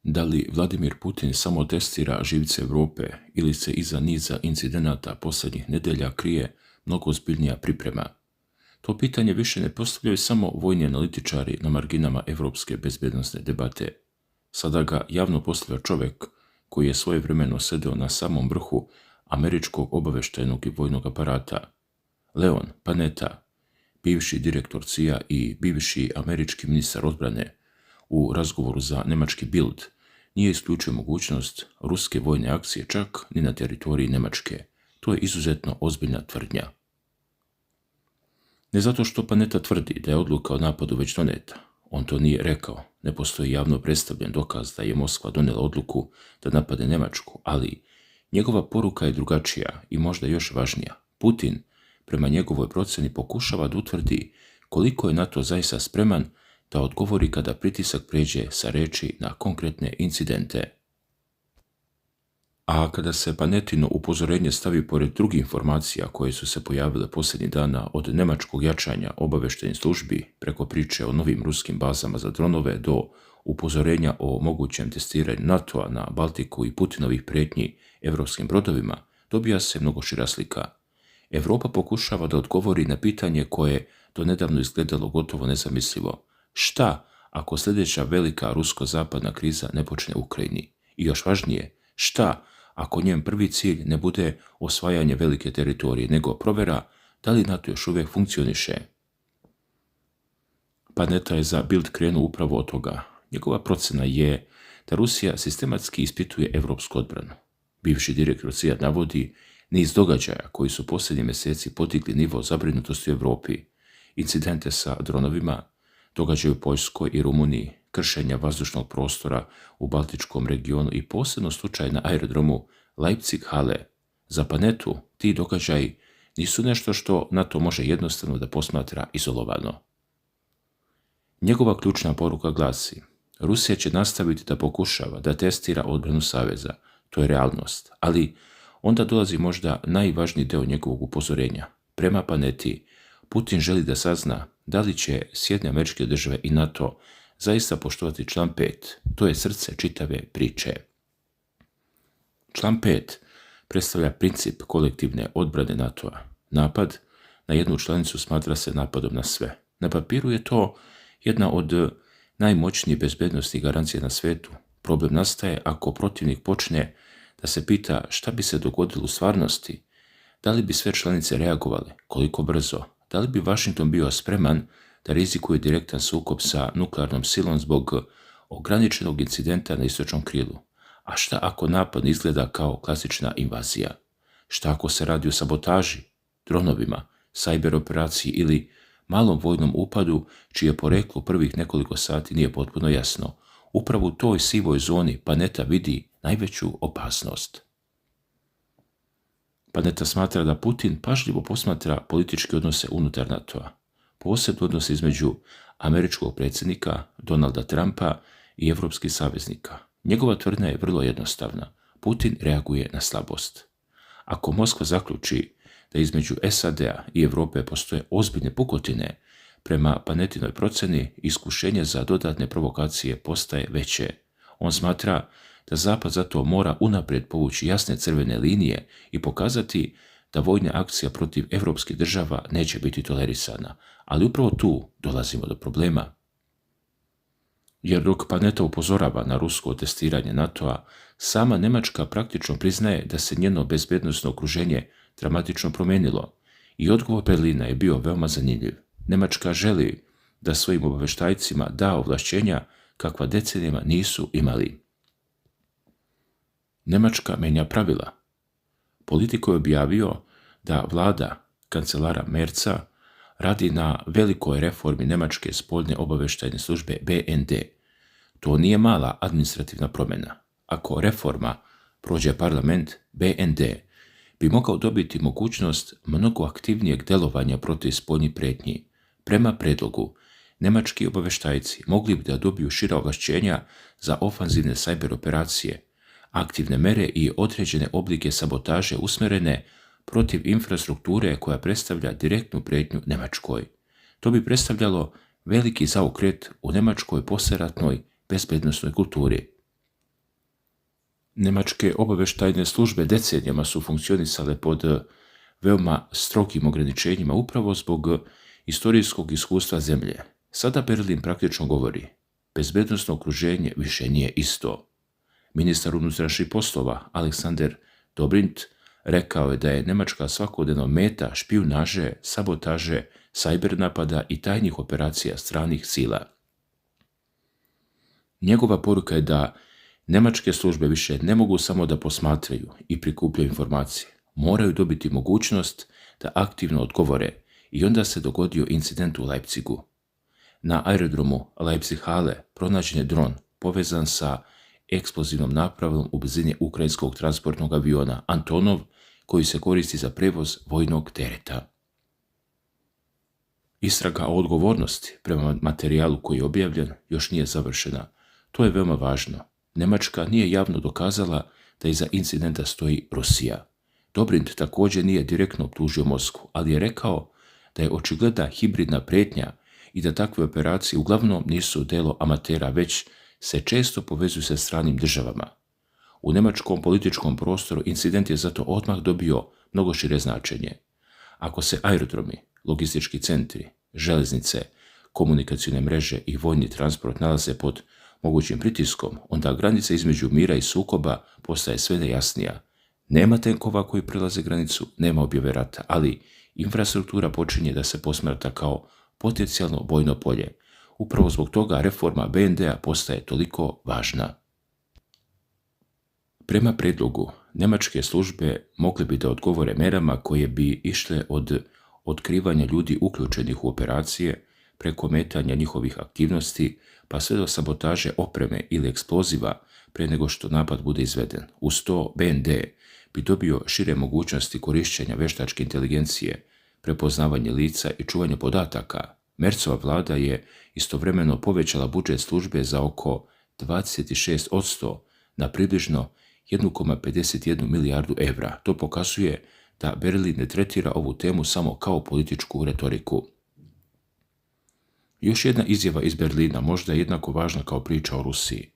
Da li Vladimir Putin samo testira živce Europe ili se iza niza incidenata posljednjih nedelja krije mnogo ozbiljnija priprema? To pitanje više ne postavljaju samo vojni analitičari na marginama evropske bezbednosne debate. Sada ga javno postavlja čovjek koji je svojevremeno sedeo na samom vrhu američkog obavještajnog i vojnog aparata. Leon Panetta, bivši direktor CIA i bivši američki ministar odbrane, u razgovoru za nemački Bild nije isključio mogućnost ruske vojne akcije čak ni na teritoriji Njemačke. To je izuzetno ozbiljna tvrdnja. Ne zato što Panetta tvrdi da je odluka o napadu već doneta. On to nije rekao. Ne postoji javno predstavljen dokaz da je Moskva donijela odluku da napade Njemačku, ali njegova poruka je drugačija i možda još važnija. Putin, prema njegovoj procjeni, pokušava da utvrdi koliko je NATO zaista spreman da odgovori kada pritisak pređe sa reči na konkretne incidente. A kada se Panettino upozorenje stavi pored drugih informacija koje su se pojavile posljednjih dana od njemačkog jačanja obavještajnih službi preko priče o novim ruskim bazama za dronove do upozorenja o mogućem testiranju NATO-a na Baltiku i Putinovih prijetnji evropskim brodovima, dobija se mnogo šira slika. Europa pokušava da odgovori na pitanje koje je do nedavno izgledalo gotovo nezamislivo. Šta ako sljedeća velika rusko-zapadna kriza ne počne u Ukrajini? I još važnije, šta ako njen prvi cilj ne bude osvajanje velike teritorije, nego provjera da li NATO još uvijek funkcioniše? Panetta je za Bild krenuo upravo od toga. Njegova procjena je da Rusija sistematski ispituje evropsku odbranu. Bivši direktor CIA navodi niz događaja koji su posljednjih mjeseci podigli nivo zabrinutosti u Europi, incidente sa dronovima, događaju u Poljskoj i Rumuniji, kršenja vazdušnog prostora u Baltičkom regionu i posebno slučaj na aerodromu Leipzig-Halle. Za Panettu ti događaji nisu nešto što NATO može jednostavno da posmatra izolovano. Njegova ključna poruka glasi: Rusija će nastaviti da pokušava da testira odbranu saveza, to je realnost, ali onda dolazi možda najvažniji deo njegovog upozorenja. Prema Panetti, Putin želi da sazna da li će Sjedinjene Američke Države i NATO zaista poštovati član 5, to je srce čitave priče. Član 5 predstavlja princip kolektivne odbrane NATO-a. Napad na jednu članicu smatra se napadom na sve. Na papiru je to jedna od najmoćnijih bezbednosnih garancija na svijetu. Problem nastaje ako protivnik počne da se pita šta bi se dogodilo u stvarnosti, da li bi sve članice reagovale, koliko brzo, da li bi Washington bio spreman da rizikuje direktan sukob sa nuklearnom silom zbog ograničenog incidenta na istočnom krilu. A šta ako napad izgleda kao klasična invazija? Šta ako se radi o sabotaži, dronovima, sajber operaciji ili malom vojnom upadu čije poreklo prvih nekoliko sati nije potpuno jasno? Upravo u toj sivoj zoni Panetta vidi najveću opasnost. Panetta smatra da Putin pažljivo posmatra političke odnose unutar NATO-a, posebno odnose između američkog predsjednika Donalda Trumpa i evropskih saveznika. Njegova tvrdnja je vrlo jednostavna. Putin reaguje na slabost. Ako Moskva zaključi da između SAD-a i Europe postoje ozbiljne pukotine, prema Panettinoj procjeni iskušenje za dodatne provokacije postaje veće. On smatra da Zapad zato mora unaprijed povući jasne crvene linije i pokazati da vojna akcija protiv evropskih država neće biti tolerisana, ali upravo tu dolazimo do problema. Jer dok Panetta upozorava na rusko testiranje NATO-a, sama Njemačka praktično priznaje da se njeno bezbednosno okruženje dramatično promijenilo i odgovor Berlina je bio veoma zanimljiv. Njemačka želi da svojim obavještajcima da ovlašćenja kakva decenijama nisu imali. Njemačka menja pravila. Politiko je objavio da vlada kancelara Merza radi na velikoj reformi njemačke spoljne obavještajne službe BND. To nije mala administrativna promjena. Ako reforma prođe parlament, BND bi mogao dobiti mogućnost mnogo aktivnijeg delovanja protiv spoljnih prijetnji. Prema predlogu, njemački obavještajci mogli bi da dobiju šira ovlašćenja za ofanzivne sajber operacije, aktivne mere i određene oblike sabotaže usmjerene protiv infrastrukture koja predstavlja direktnu prijetnju Njemačkoj. To bi predstavljalo veliki zaokret u njemačkoj poslijeratnoj bezbednosnoj kulturi. Nemačke obavještajne službe decenijama su funkcionisale pod veoma strogim ograničenjima upravo zbog istorijskog iskustva zemlje. Sada Berlin praktično govori: bezbednosno okruženje više nije isto. Ministar unutrašnjih poslova Alexander Dobrindt rekao je da je Njemačka svakodnevno meta špijunaže, sabotaže, sajber napada i tajnih operacija stranih sila. Njegova poruka je da njemačke službe više ne mogu samo da posmatraju i prikupljaju informacije, moraju dobiti mogućnost da aktivno odgovore, i onda se dogodio incident u Leipzigu. Na aerodromu Leipzig-Halle pronađen je dron povezan sa eksplozivnom napravom u blizini ukrajinskog transportnog aviona Antonov, koji se koristi za prevoz vojnog tereta. Istraga o odgovornosti prema materijalu koji je objavljen još nije završena. To je veoma važno. Njemačka nije javno dokazala da iza incidenta stoji Rusija. Dobrindt također nije direktno optužio Moskvu, ali je rekao da je očigledna hibridna prijetnja i da takve operacije uglavnom nisu delo amatera, već se često povezuju sa stranim državama. U njemačkom političkom prostoru incident je zato odmah dobio mnogo šire značenje. Ako se aerodromi, logistički centri, železnice, komunikacijne mreže i vojni transport nalaze pod mogućim pritiskom, onda granica između mira i sukoba postaje sve nejasnija. Nema tenkova koji prelaze granicu, nema objave rata, ali infrastruktura počinje da se posmatra kao potencijalno bojno polje. Upravo zbog toga reforma BND-a postaje toliko važna. Prema predlogu, njemačke službe mogle bi da odgovore merama koje bi išle od otkrivanja ljudi uključenih u operacije, preko metanja njihovih aktivnosti, pa sve do sabotaže opreme ili eksploziva pre nego što napad bude izveden. Uz to BND bi dobio šire mogućnosti korišćenja veštačke inteligencije, prepoznavanje lica i čuvanje podataka. Merzova vlada je istovremeno povećala budžet službe za oko 26% na približno 1,51 milijardu evra. To pokazuje da Berlin ne tretira ovu temu samo kao političku retoriku. Još jedna izjava iz Berlina možda je jednako važna kao priča o Rusiji.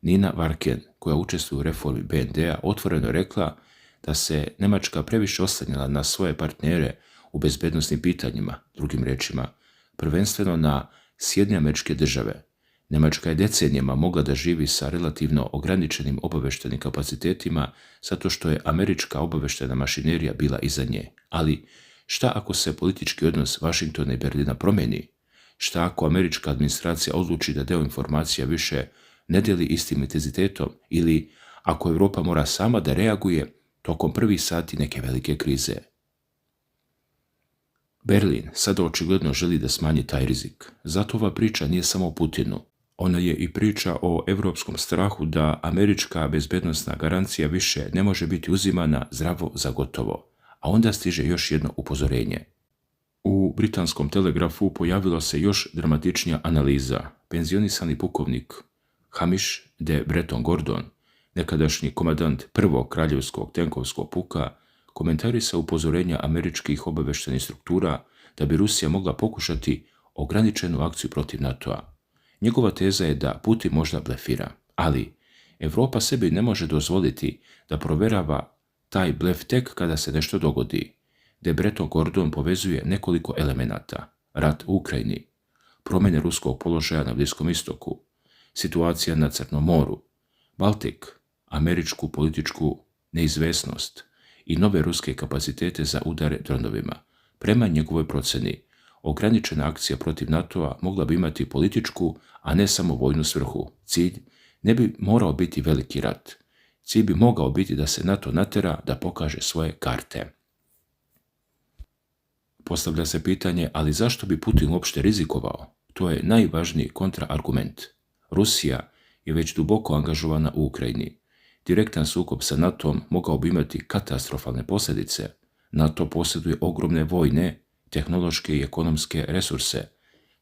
Nina Varken, koja učestvuje u reformi BND-a, otvoreno je rekla da se Njemačka previše oslanjala na svoje partnere u bezbednosnim pitanjima, drugim rečima, prvenstveno na Sjedinjene Američke Države. Njemačka je decenijama mogla da živi sa relativno ograničenim obavještajnim kapacitetima zato što je američka obavještajna mašinerija bila iza nje. Ali šta ako se politički odnos Vašingtona i Berlina promijeni? Šta ako američka administracija odluči da deo informacija više ne deli istim intenzitetom, ili ako Europa mora sama da reaguje tokom prvih sati neke velike krize? Berlin sada očigledno želi da smanji taj rizik. Zato ova priča nije samo o Putinu. Ona je i priča o evropskom strahu da američka bezbednosna garancija više ne može biti uzimana zdravo za gotovo. A onda stiže još jedno upozorenje. U britanskom Telegrafu pojavila se još dramatičnija analiza. Penzionisani pukovnik Hamish de Breton Gordon, nekadašnji komandant prvog kraljevskog tenkovskog puka, komentarisa upozorenja američkih obavještajnih struktura da bi Rusija mogla pokušati ograničenu akciju protiv NATO-a. Njegova teza je da Putin možda blefira, ali Europa sebi ne može dozvoliti da proverava taj blef tek kada se nešto dogodi. De Breton Gordon povezuje nekoliko elemenata: rat u Ukrajini, promjene ruskog položaja na Bliskom istoku, situacija na Crnom moru, Baltik, američku političku neizvesnost i nove ruske kapacitete za udare dronovima. Prema njegovoj proceni, ograničena akcija protiv NATO-a mogla bi imati političku, a ne samo vojnu svrhu. Cilj ne bi morao biti veliki rat. Cilj bi mogao biti da se NATO natera da pokaže svoje karte. Postavlja se pitanje, ali zašto bi Putin uopšte rizikovao? To je najvažniji kontraargument. Rusija je već duboko angažovana u Ukrajini. Direktan sukob sa NATO-om mogao bi imati katastrofalne posljedice. NATO posjeduje ogromne vojne, tehnološke i ekonomske resurse.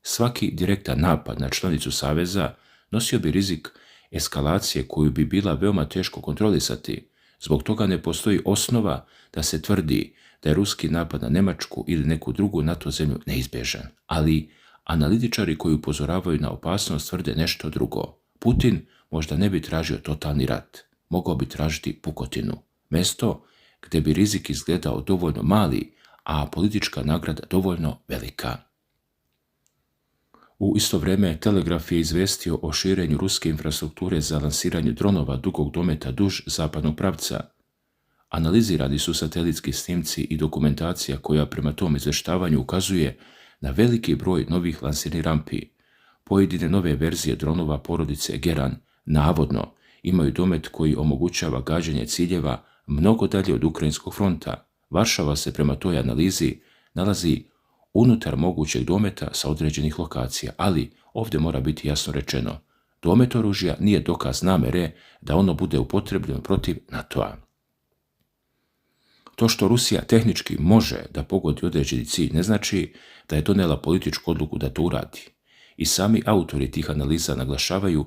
Svaki direktan napad na članicu saveza nosio bi rizik eskalacije koju bi bila veoma teško kontrolisati. Zbog toga ne postoji osnova da se tvrdi da je ruski napad na Njemačku ili neku drugu NATO zemlju neizbježan. Ali analitičari koji upozoravaju na opasnost tvrde nešto drugo. Putin možda ne bi tražio totalni rat. mogao bi tražiti pukotinu, mjesto gdje bi rizik izgledao dovoljno mali, a politička nagrada dovoljno velika. U isto vrijeme Telegraf je izvestio o širenju ruske infrastrukture za lansiranje dronova dugog dometa duž zapadnog pravca. Analizirani su satelitski snimci i dokumentacija koja prema tom izvještavanju ukazuje na veliki broj novih lansirnih rampi. Pojedine nove verzije dronova porodice Geran navodno imaju domet koji omogućava gađanje ciljeva mnogo dalje od ukrajinskog fronta. Varšava se prema toj analizi nalazi unutar mogućeg dometa sa određenih lokacija, ali ovdje mora biti jasno rečeno, domet oružja nije dokaz namere da ono bude upotrebljeno protiv NATO-a. To što Rusija tehnički može da pogodi određeni cilj ne znači da je donijela političku odluku da to uradi. I sami autori tih analiza naglašavaju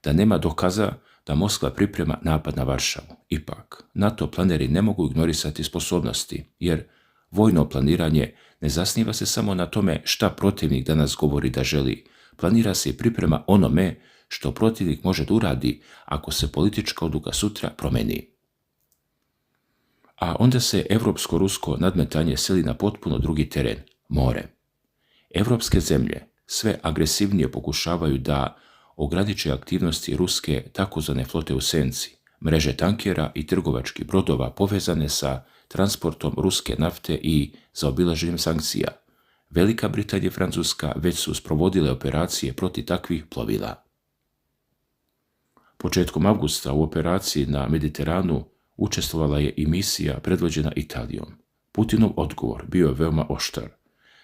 da nema dokaza da Moskva priprema napad na Varšavu. Ipak, NATO planeri ne mogu ignorisati sposobnosti, jer vojno planiranje ne zasniva se samo na tome šta protivnik danas govori da želi. Planira se i priprema onome što protivnik može da uradi ako se politička odluka sutra promeni. A onda se evropsko-rusko nadmetanje seli na potpuno drugi teren, more. Evropske zemlje sve agresivnije pokušavaju da ograniče aktivnosti ruske takozvane flote u senci, mreže tankera i trgovačkih brodova povezane sa transportom ruske nafte i zaobilaženjem sankcija. Velika Britanija i Francuska već su sprovodile operacije protiv takvih plovila. Početkom avgusta u operaciji na Mediteranu učestvovala je i misija predvođena Italijom. Putinov odgovor bio je veoma oštar.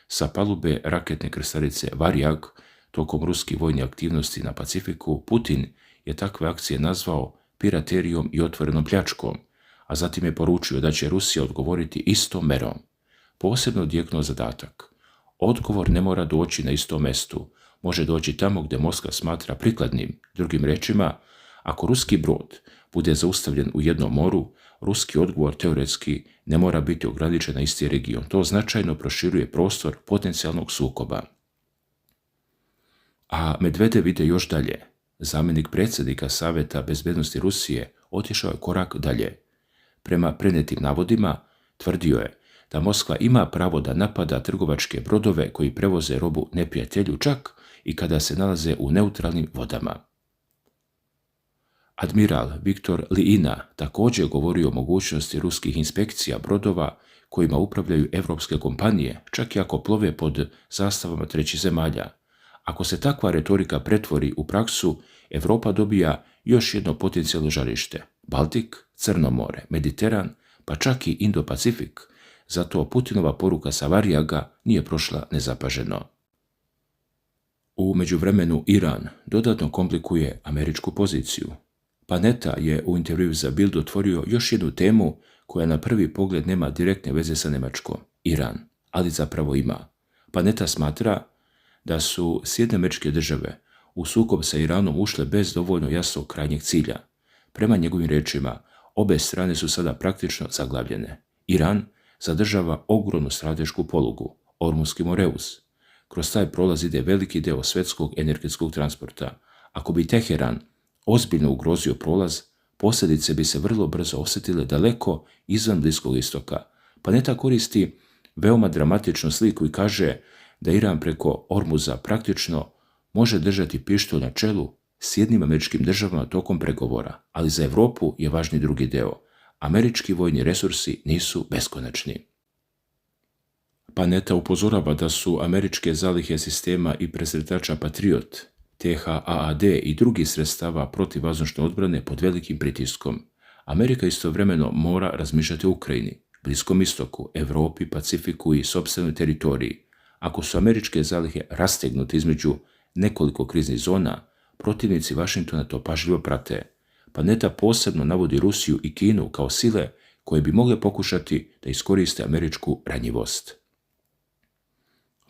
Sa palube raketne krstarice Varijag, tokom ruskih vojnih aktivnosti na Pacifiku, Putin je takve akcije nazvao piraterijom i otvorenom pljačkom, a zatim je poručio da će Rusija odgovoriti istom merom. Posebno odjeknuo zadatak. Odgovor ne mora doći na istom mestu, može doći tamo gdje Moskva smatra prikladnim. Drugim rečima, ako ruski brod bude zaustavljen u jednom moru, ruski odgovor teoretski ne mora biti ograničen na isti region. To značajno proširuje prostor potencijalnog sukoba. A Medvedev ide još dalje. Zamjenik predsjednika Savjeta bezbednosti Rusije otišao je korak dalje. Prema prenetim navodima, tvrdio je da Moskva ima pravo da napada trgovačke brodove koji prevoze robu neprijatelju čak i kada se nalaze u neutralnim vodama. Admiral Viktor Liina također govori o mogućnosti ruskih inspekcija brodova kojima upravljaju evropske kompanije, čak i ako plove pod zastavama trećih zemalja. Ako se takva retorika pretvori u praksu, Evropa dobija još jedno potencijalno žarište. Baltik, Crno more, Mediteran, pa čak i Indo-Pacifik. Zato Putinova poruka sa Varijaga nije prošla nezapaženo. U međuvremenu Iran dodatno komplikuje američku poziciju. Panetta je u intervjuu za Bild otvorio još jednu temu koja na prvi pogled nema direktne veze sa Njemačkom, Iran, ali zapravo ima. Panetta smatra da su Sjedinjene Američke Države u sukob sa Iranom ušle bez dovoljno jasnog krajnjeg cilja. Prema njegovim rečima, obe strane su sada praktično zaglavljene. Iran zadržava ogromnu stratešku polugu, Ormuski Moreus. Kroz taj prolaz ide veliki deo svjetskog energetskog transporta. Ako bi Teheran ozbiljno ugrozio prolaz, posljedice bi se vrlo brzo osjetile daleko izvan Bliskog istoka. Panetta koristi veoma dramatičnu sliku i kaže da Iran preko Ormuza praktično može držati pištolj na čelu Sjedinjenim Američkim Državama tokom pregovora, ali za Europu je važni drugi deo. Američki vojni resursi nisu beskonačni. Panetta upozorava da su američke zalihe sistema i presretača Patriot, THAAD i drugih sredstava protivvazdušne odbrane pod velikim pritiskom. Amerika istovremeno mora razmišljati o Ukrajini, Bliskom istoku, Europi, Pacifiku i sopstvenoj teritoriji. Ako su američke zalihe rastegnute između nekoliko kriznih zona, protivnici Vašingtona to pažljivo prate. Panetta posebno navodi Rusiju i Kinu kao sile koje bi mogle pokušati da iskoriste američku ranjivost.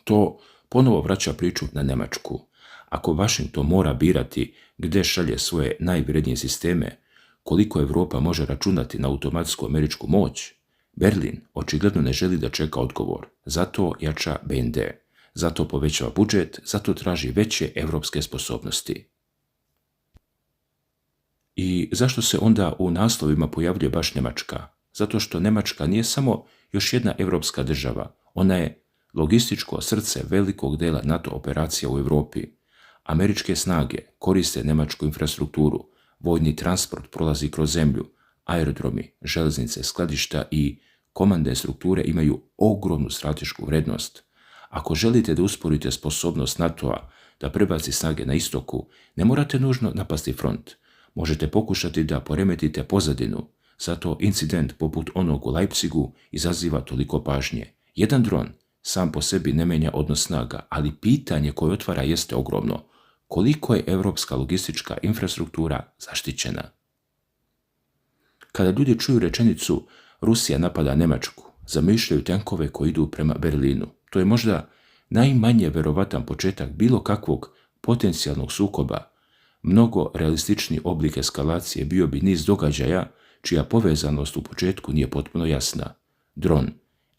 To ponovo vraća priču na Njemačku. Ako Vašington mora birati gdje šalje svoje najvrednije sisteme, koliko Europa može računati na automatsku američku moć, Berlin očigledno ne želi da čeka odgovor. Zato jača BND, zato povećava budžet, zato traži veće evropske sposobnosti. I zašto se onda u naslovima pojavljuje baš Njemačka? Zato što Njemačka nije samo još jedna europska država, ona je logističko srce velikog dela NATO operacija u Europi. Američke snage koriste njemačku infrastrukturu, vojni transport prolazi kroz zemlju, aerodromi, železnice, skladišta i komandne strukture imaju ogromnu stratešku vrednost. Ako želite da usporite sposobnost NATO-a da prebaci snage na istoku, ne morate nužno napasti front. Možete pokušati da poremetite pozadinu, zato incident poput onog u Leipzigu izaziva toliko pažnje. Jedan dron sam po sebi ne menja odnos snaga, ali pitanje koje otvara jeste ogromno. Koliko je europska logistička infrastruktura zaštićena? Kada ljudi čuju rečenicu Rusija napada Njemačku, zamišljaju tenkove koji idu prema Berlinu. To je možda najmanje verovatan početak bilo kakvog potencijalnog sukoba. Mnogo realističniji oblik eskalacije bio bi niz događaja čija povezanost u početku nije potpuno jasna. Dron,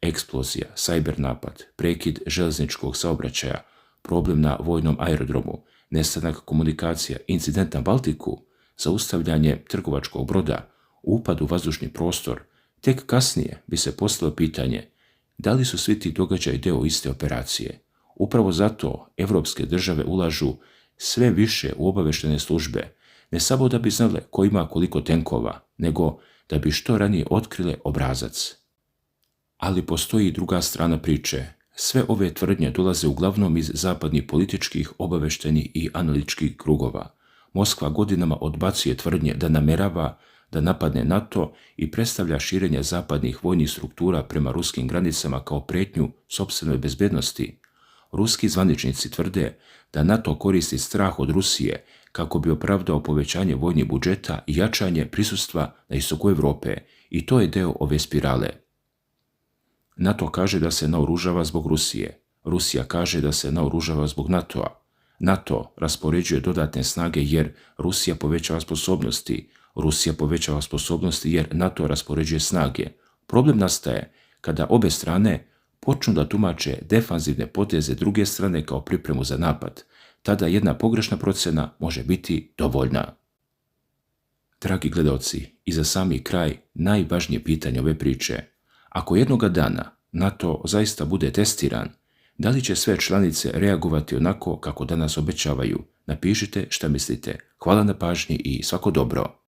eksplozija, sajber napad, prekid železničkog saobraćaja, problem na vojnom aerodromu, nestanak komunikacija, incident na Baltiku, zaustavljanje trgovačkog broda, upad u vazdušni prostor. Tek kasnije bi se postavilo pitanje da li su svi ti događaji deo iste operacije. Upravo zato evropske države ulažu sve više u obaveštene službe, ne samo da bi znale ko ima koliko tenkova, nego da bi što ranije otkrile obrazac. Ali postoji i druga strana priče. Sve ove tvrdnje dolaze uglavnom iz zapadnih političkih, obaveštenih i analitičkih krugova. Moskva godinama odbacuje tvrdnje da namerava da napadne NATO i predstavlja širenje zapadnih vojnih struktura prema ruskim granicama kao pretnju sopstvenoj bezbednosti. Ruski zvaničnici tvrde da NATO koristi strah od Rusije kako bi opravdao povećanje vojnih budžeta i jačanje prisustva na istoku Europe, i to je deo ove spirale. NATO kaže da se naoružava zbog Rusije. Rusija kaže da se naoružava zbog NATO-a. NATO raspoređuje dodatne snage jer Rusija povećava sposobnosti. Rusija povećava sposobnosti jer NATO raspoređuje snage. Problem nastaje kada obe strane počnu da tumače defanzivne poteze druge strane kao pripremu za napad. Tada jedna pogrešna procena može biti dovoljna. Dragi gledaoci, i za sami kraj najvažnije pitanje ove priče. Ako jednoga dana NATO zaista bude testiran, da li će sve članice reagovati onako kako danas obećavaju? Napišite šta mislite. Hvala na pažnji i svako dobro.